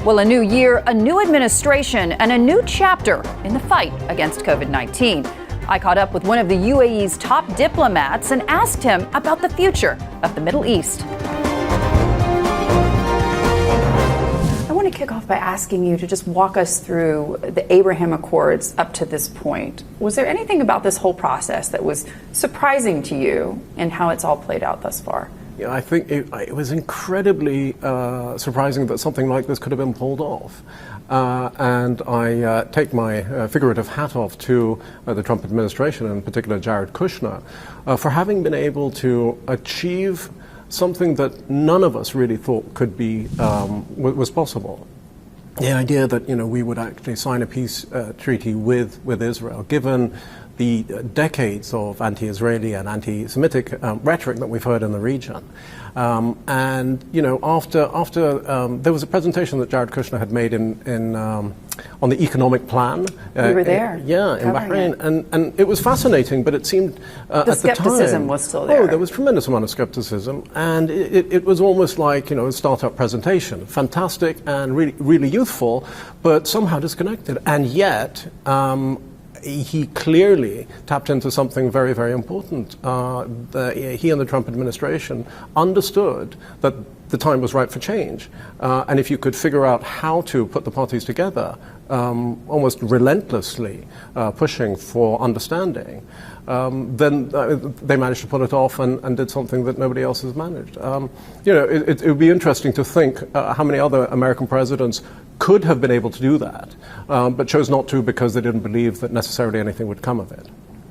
Well, a new year, a new administration, and a new chapter in the fight against COVID-19. I caught up with one of the UAE's top diplomats and asked him about the future of the Middle East. I want to kick off by asking you to just walk us through the Abraham Accords up to this point. Was there anything about this whole process that was surprising to you and how it's all played out thus far? Yeah, I think it was incredibly surprising that something like this could have been pulled off. And I take my figurative hat off to the Trump administration, in particular Jared Kushner, for having been able to achieve something that none of us really thought could be was possible. The idea that we would actually sign a peace treaty with Israel, given the decades of anti-Israeli and anti-Semitic rhetoric that we've heard in the region. And after there was a presentation that Jared Kushner had made on the economic plan. We were there. In Bahrain. And it was fascinating, but it seemed at the time... The skepticism was still there. Oh, there was a tremendous amount of skepticism. And it was almost like, a startup presentation. Fantastic and really, really youthful, but somehow disconnected. And yet... he clearly tapped into something very, very important. He and the Trump administration understood that the time was right for change. And if you could figure out how to put the parties together, almost relentlessly pushing for understanding, then they managed to pull it off and did something that nobody else has managed. It would be interesting to think how many other American presidents could have been able to do that, but chose not to because they didn't believe that necessarily anything would come of it.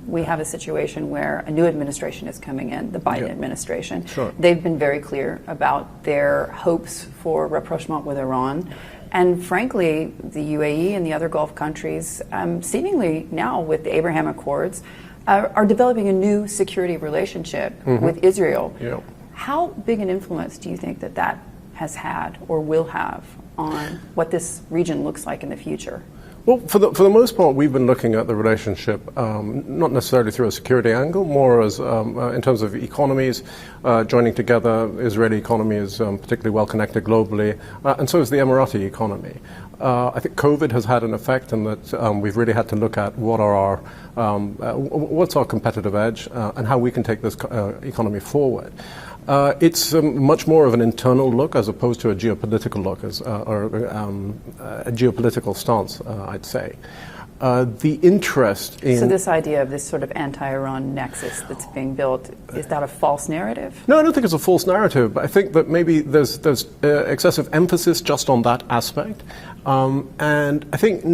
We have a situation where a new administration is coming in, the Biden administration. Sure. They've been very clear about their hopes for rapprochement with Iran. And frankly, the UAE and the other Gulf countries, seemingly now with the Abraham Accords, are developing a new security relationship with Israel. Yeah. How big an influence do you think that has had or will have on what this region looks like in the future? Well, for the most part, we've been looking at the relationship not necessarily through a security angle, more as in terms of economies joining together. Israeli economy is particularly well connected globally, and so is the Emirati economy. I think COVID has had an effect in that we've really had to look at what's our competitive edge and how we can take this economy forward. It's much more of an internal look as opposed to a geopolitical look, or a geopolitical stance, I'd say. The interest in... So this idea of this sort of anti-Iran nexus that's being built, is that a false narrative? No, I don't think it's a false narrative, but I think that maybe there's excessive emphasis just on that aspect. And I think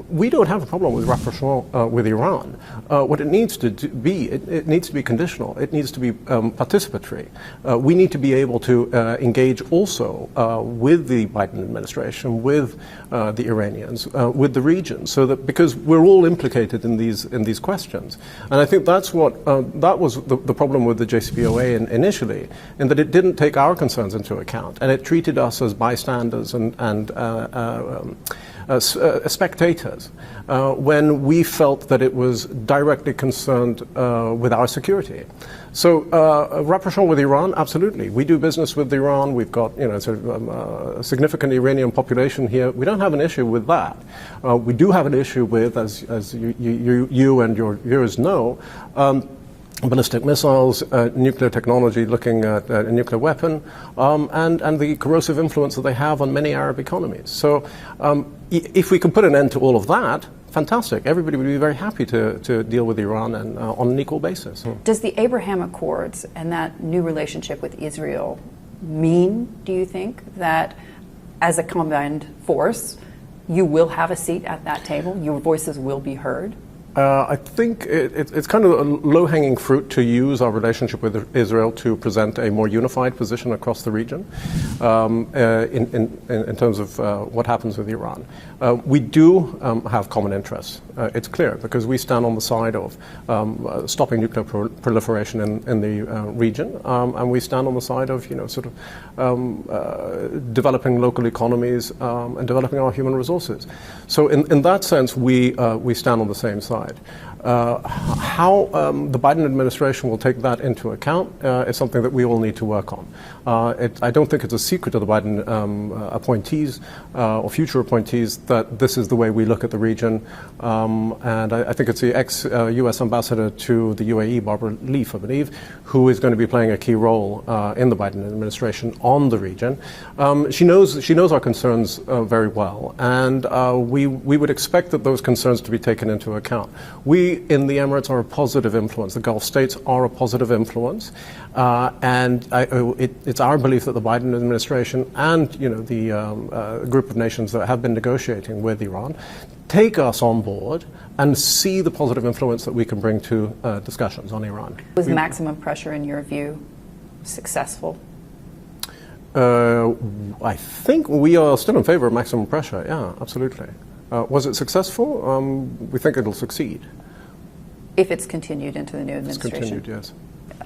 we don't have a problem with rapprochement with Iran. What it needs to be, it needs to be conditional. It needs to be participatory. We need to be able to engage also with the Biden administration, with the Iranians, with the region, so that because we're all implicated in these questions. And I think that's what that was the problem with the JCPOA initially, in that it didn't take our concerns into account, and it treated us as bystanders and spectators when we felt that it was directly concerned with our security. So rapprochement with Iran, absolutely. We do business with Iran. We've got a significant Iranian population here. We don't have an issue with that. We do have an issue with, as you and your viewers know, ballistic missiles, nuclear technology, looking at a nuclear weapon, and the corrosive influence that they have on many Arab economies. So if we can put an end to all of that, fantastic. Everybody would be very happy to deal with Iran and on an equal basis. Does the Abraham Accords and that new relationship with Israel mean, do you think, that as a combined force, you will have a seat at that table? Your voices will be heard? I think it's kind of a low-hanging fruit to use our relationship with Israel to present a more unified position across the region in terms of what happens with Iran. We do have common interests. It's clear, because we stand on the side of stopping nuclear proliferation in the region, and we stand on the side of developing local economies and developing our human resources. So in that sense, we stand on the same side. How the Biden administration will take that into account is something that we all need to work on. I don't think it's a secret to the Biden appointees or future appointees that this is the way we look at the region. And I think it's the ex-U.S. ambassador to the UAE, Barbara Leaf, I believe, who is going to be playing a key role in the Biden administration on the region. She knows our concerns very well, and we would expect that those concerns to be taken into account. We in the Emirates are a positive influence. The Gulf states are a positive influence, and it's our belief that the Biden administration and the group of nations that have been negotiating with Iran take us on board and see the positive influence that we can bring to discussions on Iran. Was maximum pressure, in your view, successful? I think we are still in favor of maximum pressure. Yeah, absolutely. Was it successful? We think it'll succeed. If it's continued into the new administration? It's continued, yes.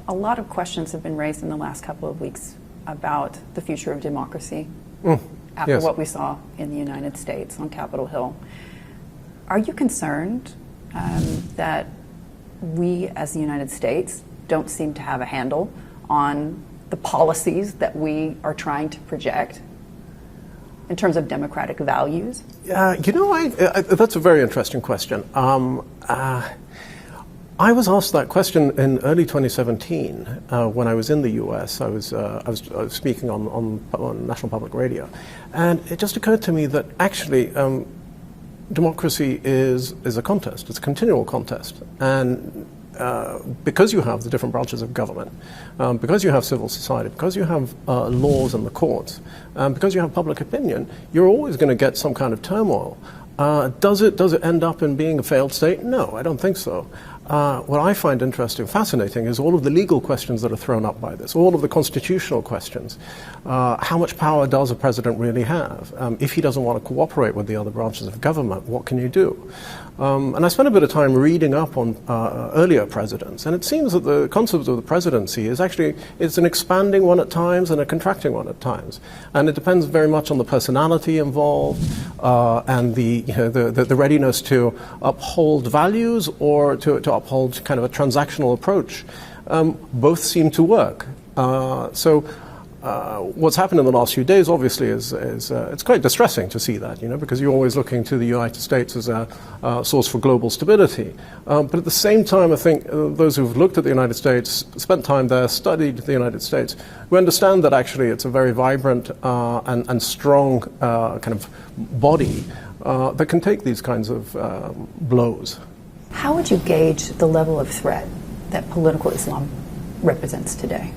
A lot of questions have been raised in the last couple of weeks about the future of democracy after what we saw in the United States on Capitol Hill. Are you concerned that we as the United States don't seem to have a handle on the policies that we are trying to project in terms of democratic values? That's a very interesting question. I was asked that question in early 2017 when I was in the U.S. I was speaking on National Public Radio, and it just occurred to me that actually democracy is a contest. It's a continual contest, and because you have the different branches of government, because you have civil society, because you have laws in the courts, because you have public opinion, you're always going to get some kind of turmoil. Does it end up in being a failed state? No, I don't think so. What I find interesting, fascinating, is all of the legal questions that are thrown up by this, all of the constitutional questions. How much power does a president really have? If he doesn't want to cooperate with the other branches of government, what can you do? And I spent a bit of time reading up on earlier presidents, and it seems that the concept of the presidency is actually it's an expanding one at times and a contracting one at times, and it depends very much on the personality involved and the readiness to uphold values or to uphold kind of a transactional approach. Both seem to work. What's happened in the last few days, obviously, is it's quite distressing to see that, because you're always looking to the United States as a source for global stability. But at the same time, I think those who've looked at the United States, spent time there, studied the United States, we understand that actually it's a very vibrant and strong kind of body that can take these kinds of blows. How would you gauge the level of threat that political Islam represents today?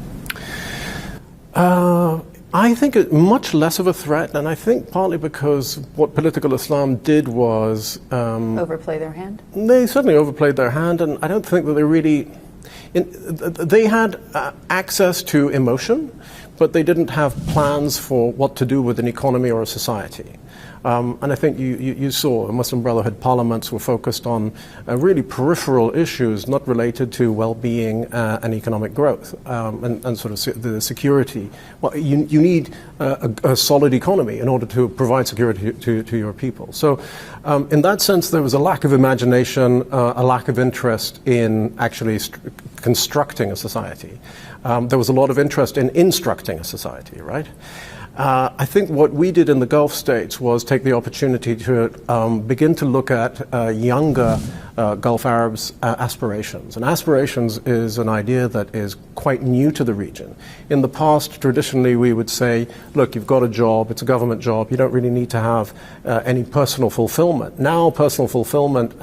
I think it's much less of a threat, and I think partly because what political Islam did was overplay their hand? They certainly overplayed their hand, and I don't think that they really... they had access to emotion, but they didn't have plans for what to do with an economy or a society. And I think you saw Muslim Brotherhood parliaments were focused on really peripheral issues not related to well-being and economic growth and sort of the security. Well, you need a solid economy in order to provide security to your people. So in that sense, there was a lack of imagination, a lack of interest in actually constructing a society. There was a lot of interest in instructing a society, right? I think what we did in the Gulf states was take the opportunity to begin to look at younger Gulf Arabs' aspirations. And aspirations is an idea that is quite new to the region. In the past, traditionally, we would say, look, you've got a job, it's a government job, you don't really need to have any personal fulfillment. Now, personal fulfillment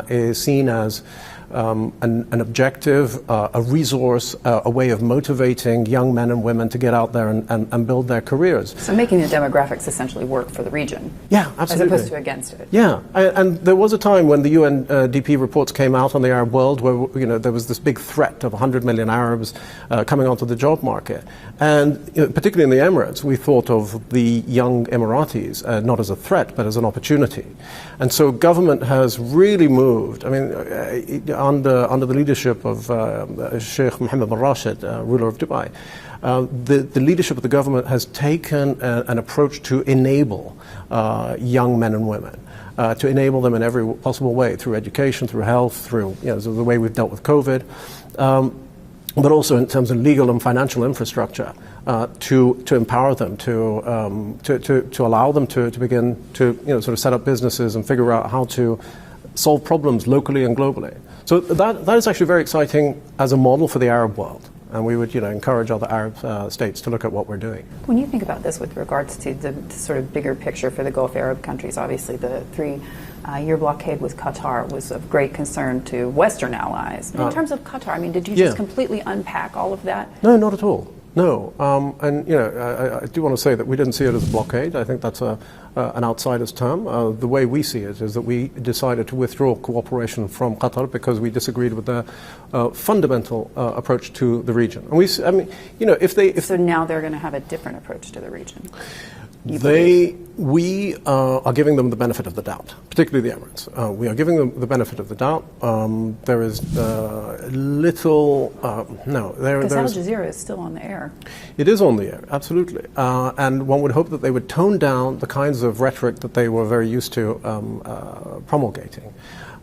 is seen as an objective, a resource, a way of motivating young men and women to get out there and build their careers. So making the demographics essentially work for the region. Yeah, absolutely. As opposed to against it. Yeah, and there was a time when the UNDP reports came out on the Arab world where there was this big threat of 100 million Arabs coming onto the job market. And particularly in the Emirates, we thought of the young Emiratis not as a threat but as an opportunity. And so government has really moved. I mean, under the leadership of Sheikh Mohammed bin Rashid, ruler of Dubai, the leadership of the government has taken an approach to enable young men and women, to enable them in every possible way, through education, through health, through the way we've dealt with COVID, but also in terms of legal and financial infrastructure, to empower them, to allow them to begin to sort of set up businesses and figure out how to solve problems locally and globally. So that is actually very exciting as a model for the Arab world. And we would encourage other Arab states to look at what we're doing. When you think about this with regards to the sort of bigger picture for the Gulf Arab countries, obviously the three-year blockade with Qatar was of great concern to Western allies. In terms of Qatar, I mean, did you just completely unpack all of that? No, not at all. No, and I do want to say that we didn't see it as a blockade. I think that's an outsider's term. The way we see it is that we decided to withdraw cooperation from Qatar because we disagreed with their fundamental approach to the region. And So now they're going to have a different approach to the region. We are giving them the benefit of the doubt, particularly the Emirates. We are giving them the benefit of the doubt. There is little, no. Because Al Jazeera is still on the air. It is on the air, absolutely. And one would hope that they would tone down the kinds of rhetoric that they were very used to promulgating.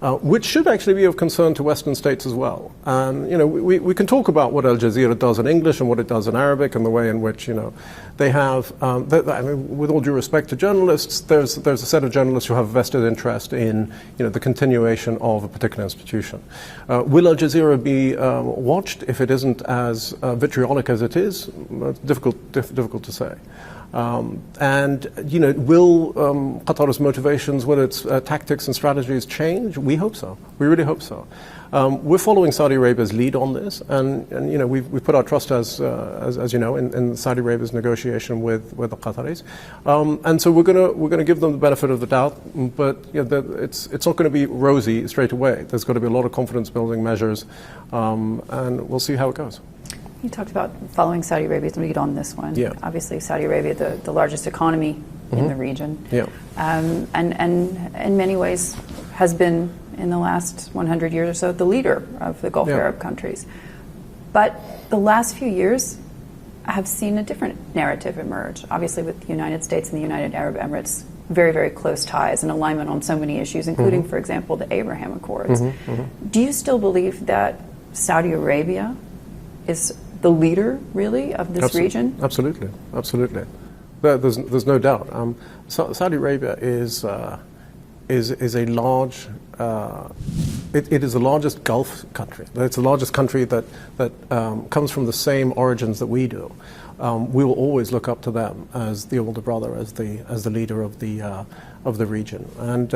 Which should actually be of concern to Western states as well. And we can talk about what Al Jazeera does in English and what it does in Arabic, and the way in which they have. With all due respect to journalists, there's a set of journalists who have a vested interest in the continuation of a particular institution. Will Al Jazeera be watched if it isn't as vitriolic as it is? Difficult to say. And will Qatar's motivations, will its tactics and strategies change? We hope so. We really hope so. We're following Saudi Arabia's lead on this, and we've put our trust, as you know, in Saudi Arabia's negotiation with the Qataris, and so we're going to give them the benefit of the doubt, but it's not going to be rosy straight away. There's got to be a lot of confidence building measures, and we'll see how it goes. You talked about following Saudi Arabia's lead on this one. Yeah. Obviously, Saudi Arabia, the largest economy in the region, and in many ways has been, in the last 100 years or so, the leader of the Gulf Arab countries. But the last few years have seen a different narrative emerge, obviously with the United States and the United Arab Emirates, very, very close ties and alignment on so many issues, including, for example, the Abraham Accords. Do you still believe that Saudi Arabia is the leader, really, of this region? Absolutely. There's no doubt. Saudi Arabia is a large. It is the largest Gulf country. It's the largest country that comes from the same origins that we do. We will always look up to them as the older brother, as the leader of the region. And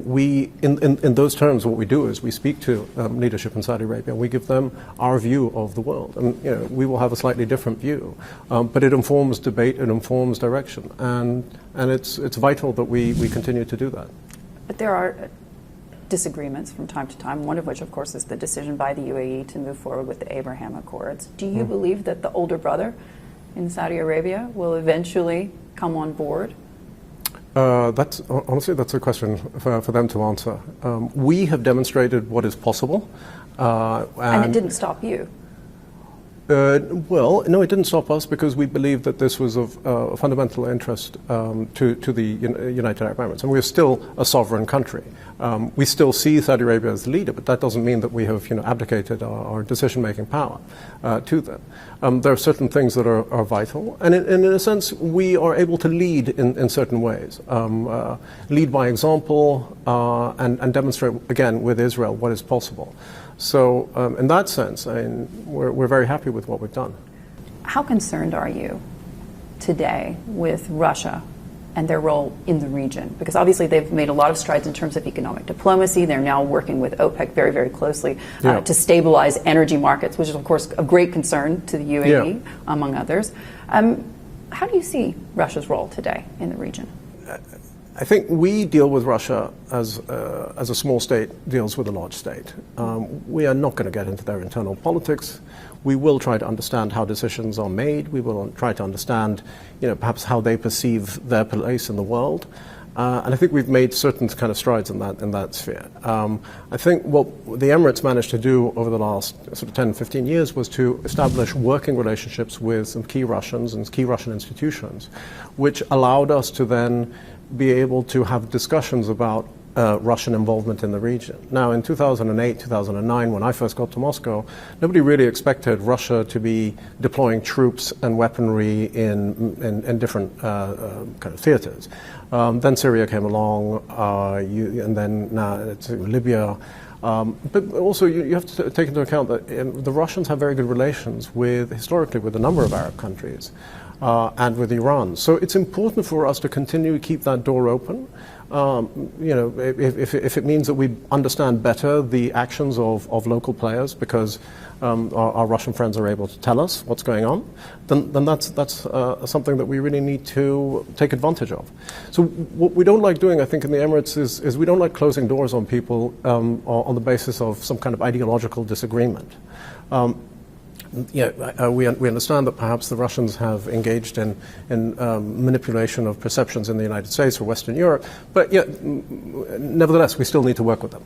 we in those terms, what we do is we speak to leadership in Saudi Arabia. We give them our view of the world, and we will have a slightly different view, but it informs debate, it informs direction, and it's vital that we continue to do that. But there are disagreements from time to time, one of which, of course, is the decision by the UAE to move forward with the Abraham Accords. Do you believe that the older brother in Saudi Arabia will eventually come on board? That's a question for them to answer. We have demonstrated what is possible. And it didn't stop you? Well, no, it didn't stop us because we believed that this was of fundamental interest to the United Arab Emirates. And we're still a sovereign country. We still see Saudi Arabia as the leader, but that doesn't mean that we have abdicated our decision-making power to them. There are certain things that are vital. And in a sense, we are able to lead in certain ways. Lead by example and demonstrate, again, with Israel, what is possible. So in that sense, we're very happy with what we've done. How concerned are you today with Russia and their role in the region? Because obviously they've made a lot of strides in terms of economic diplomacy. They're now working with OPEC very, very closely to stabilize energy markets, which is, of course, of great concern to the UAE, among others. How do you see Russia's role today in the region? I think we deal with Russia as a small state deals with a large state. We are not going to get into their internal politics. We will try to understand how decisions are made. We will try to understand, perhaps how they perceive their place in the world. And I think we've made certain kind of strides in that sphere. I think what the Emirates managed to do over the last sort of 10, 15 years was to establish working relationships with some key Russians and key Russian institutions, which allowed us to then be able to have discussions about Russian involvement in the region. Now, in 2008, 2009, when I first got to Moscow, nobody really expected Russia to be deploying troops and weaponry in different kind of theaters. Then Syria came along, and then now it's Libya. But also, you have to take into account that the Russians have very good relations historically with a number of Arab countries and with Iran. So it's important for us to continue to keep that door open. If it means that we understand better the actions of local players because our Russian friends are able to tell us what's going on, then that's something that we really need to take advantage of. So what we don't like doing, I think, in the Emirates is we don't like closing doors on people on the basis of some kind of ideological disagreement. We understand that perhaps the Russians have engaged in manipulation of perceptions in the United States or Western Europe, but nevertheless, we still need to work with them.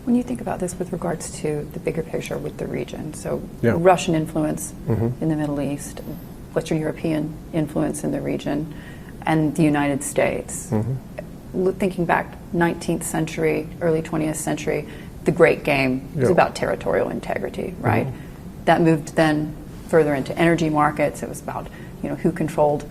When you think about this with regards to the bigger picture with the region, so Russian influence in the Middle East, Western European influence in the region, and the United States, thinking back 19th century, early 20th century, the great game was about territorial integrity, right? That moved then further into energy markets. It was about who controlled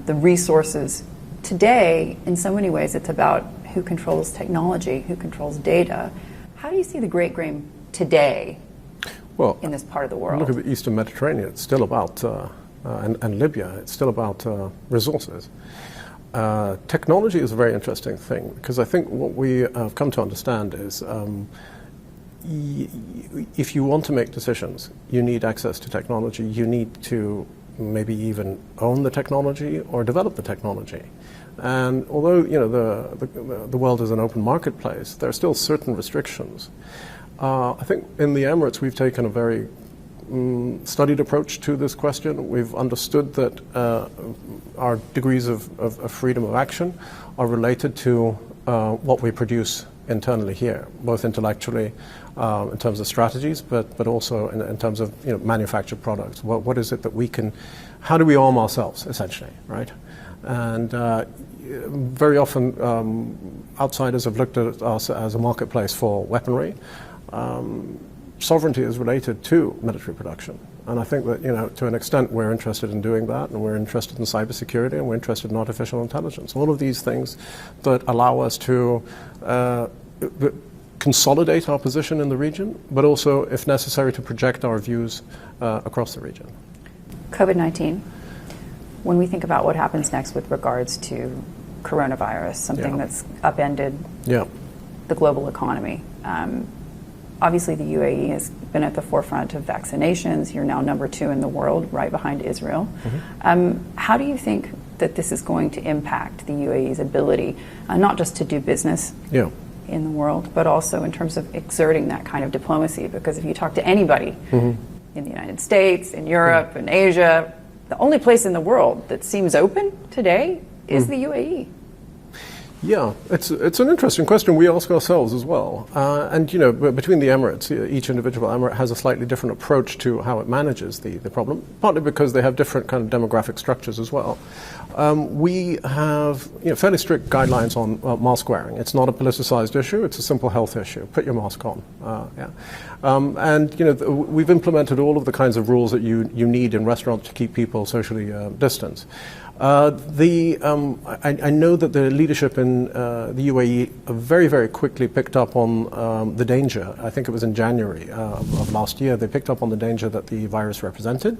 the resources. Today, in so many ways, it's about who controls technology, who controls data. How do you see the great game today in this part of the world? Look at the Eastern Mediterranean. It's still about, and Libya, it's still about resources. Technology is a very interesting thing because I think what we have come to understand is if you want to make decisions, you need access to technology. You need to maybe even own the technology or develop the technology. And although the world is an open marketplace, there are still certain restrictions. I think in the Emirates we've taken a very studied approach to this question. We've understood that our degrees of freedom of action are related to what we produce internally here, both intellectually in terms of strategies, but also in terms of manufactured products. What is it that we can? How do we arm ourselves, essentially, right? And very often, outsiders have looked at us as a marketplace for weaponry. Sovereignty is related to military production. And I think that, to an extent, we're interested in doing that, and we're interested in cybersecurity, and we're interested in artificial intelligence. All of these things that allow us to consolidate our position in the region, but also, if necessary, to project our views across the region. COVID-19, when we think about what happens next with regards to coronavirus, something that's upended the global economy. Obviously, the UAE has been at the forefront of vaccinations. You're now number 2 in the world, right behind Israel. How do you think that this is going to impact the UAE's ability, not just to do business in the world, but also in terms of exerting that kind of diplomacy? Because if you talk to anybody in the United States, in Europe, in Asia, the only place in the world that seems open today is the UAE. Yeah, it's an interesting question we ask ourselves as well. And between the Emirates, each individual Emirate has a slightly different approach to how it manages the problem, partly because they have different kind of demographic structures as well. We have fairly strict guidelines on mask wearing. It's not a politicized issue, it's a simple health issue. Put your mask on. And we've implemented all of the kinds of rules that you need in restaurants to keep people socially distanced. I know that the leadership in the UAE very, very quickly picked up on the danger. I think it was in January of last year. They picked up on the danger that the virus represented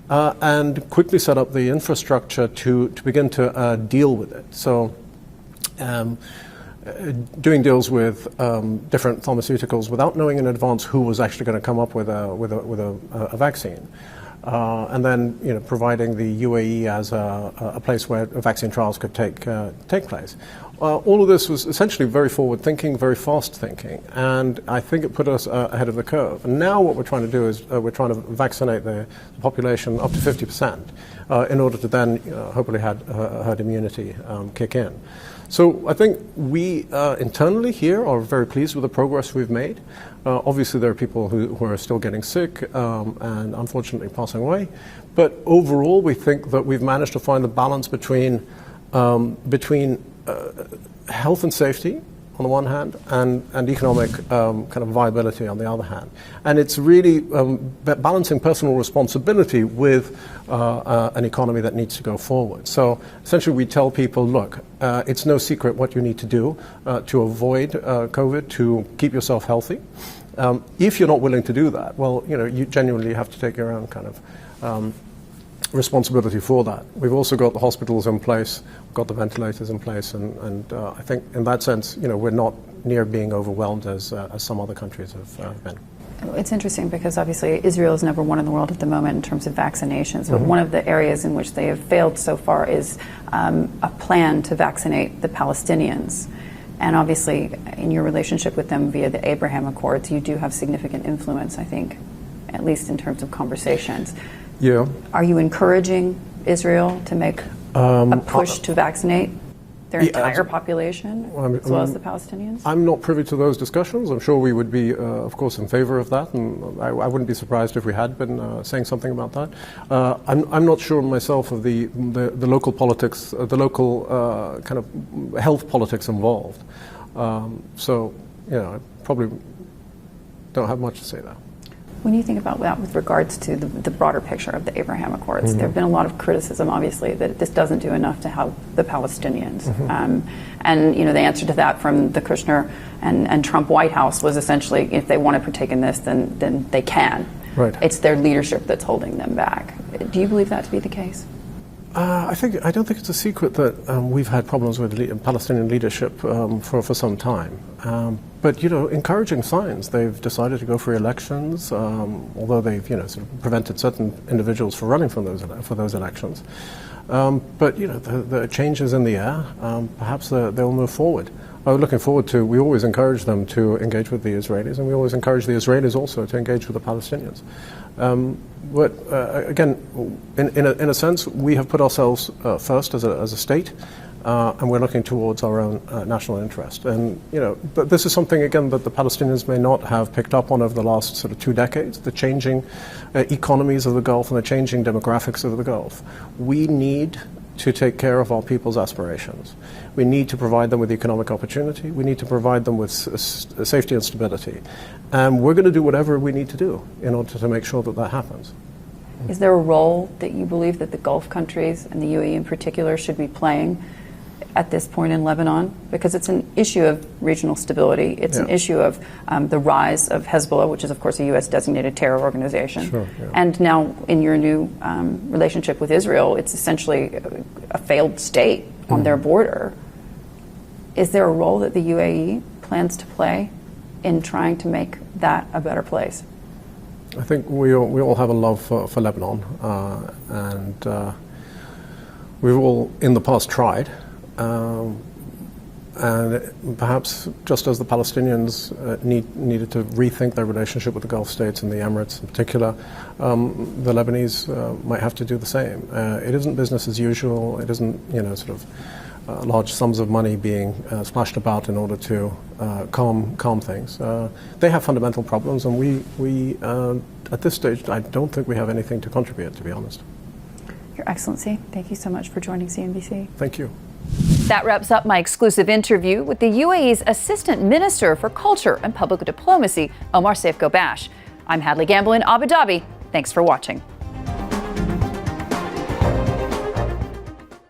and quickly set up the infrastructure to begin to deal with it. So doing deals with different pharmaceuticals without knowing in advance who was actually going to come up with a vaccine. And then, providing the UAE as a place where vaccine trials could take place. All of this was essentially very forward-thinking, very fast-thinking, and I think it put us ahead of the curve. And now what we're trying to do is we're trying to vaccinate the population up to 50% in order to then hopefully have herd immunity kick in. So I think we internally here are very pleased with the progress we've made. Obviously, there are people who are still getting sick and unfortunately passing away. But overall, we think that we've managed to find a balance between health and safety on the one hand, and economic kind of viability on the other hand. And it's really balancing personal responsibility with an economy that needs to go forward. So essentially we tell people, look, it's no secret what you need to do to avoid COVID, to keep yourself healthy. If you're not willing to do that, well, you genuinely have to take your own kind of responsibility for that. We've also got the hospitals in place, we've got the ventilators in place, and I think in that sense, we're not near being overwhelmed as some other countries have been. It's interesting because obviously Israel is number one in the world at the moment in terms of vaccinations, but one of the areas in which they have failed so far is a plan to vaccinate the Palestinians. And obviously in your relationship with them via the Abraham Accords, you do have significant influence, I think, at least in terms of conversations. Yeah. Are you encouraging Israel to make a push to vaccinate their entire population, as well as the Palestinians? I'm not privy to those discussions. I'm sure we would be, of course, in favor of that, and I wouldn't be surprised if we had been saying something about that. I'm not sure myself of the local politics, the local kind of health politics involved. So, I probably don't have much to say there. When you think about that with regards to the broader picture of the Abraham Accords, there have been a lot of criticism, obviously, that this doesn't do enough to help the Palestinians. And the answer to that from the Kushner and Trump White House was essentially, if they want to partake in this, then they can. Right. It's their leadership that's holding them back. Do you believe that to be the case? I don't think it's a secret that we've had problems with Palestinian leadership for some time. But encouraging signs. They've decided to go for elections, although they've sort of prevented certain individuals from running for those elections. But the changes in the air. Perhaps they'll move forward. I'm looking forward to. We always encourage them to engage with the Israelis, and we always encourage the Israelis also to engage with the Palestinians. But again, in a sense, we have put ourselves first as a state, and we're looking towards our own national interest. And but this is something again that the Palestinians may not have picked up on over the last sort of 2 decades. The changing economies of the Gulf and the changing demographics of the Gulf. We need to take care of our people's aspirations. We need to provide them with economic opportunity. We need to provide them with safety and stability. And we're going to do whatever we need to do in order to make sure that that happens. Is there a role that you believe that the Gulf countries, and the UAE in particular, should be playing at this point in Lebanon? Because it's an issue of regional stability. It's an issue of the rise of Hezbollah, which is, of course, a U.S. designated terror organization. Sure, yeah. And now, in your new relationship with Israel, it's essentially a failed state on their border. Is there a role that the UAE plans to play in trying to make that a better place? I think we all have a love for Lebanon, and we've all in the past tried. And perhaps just as the Palestinians needed to rethink their relationship with the Gulf states and the Emirates in particular, the Lebanese might have to do the same. It isn't business as usual. It isn't sort of large sums of money being splashed about in order to calm things. They have fundamental problems, and we at this stage, I don't think we have anything to contribute, to be honest. Your Excellency, thank you so much for joining CNBC. Thank you. That wraps up my exclusive interview with the UAE's Assistant Minister for Culture and Public Diplomacy, Omar Saif Ghobash. I'm Hadley Gamble in Abu Dhabi. Thanks for watching.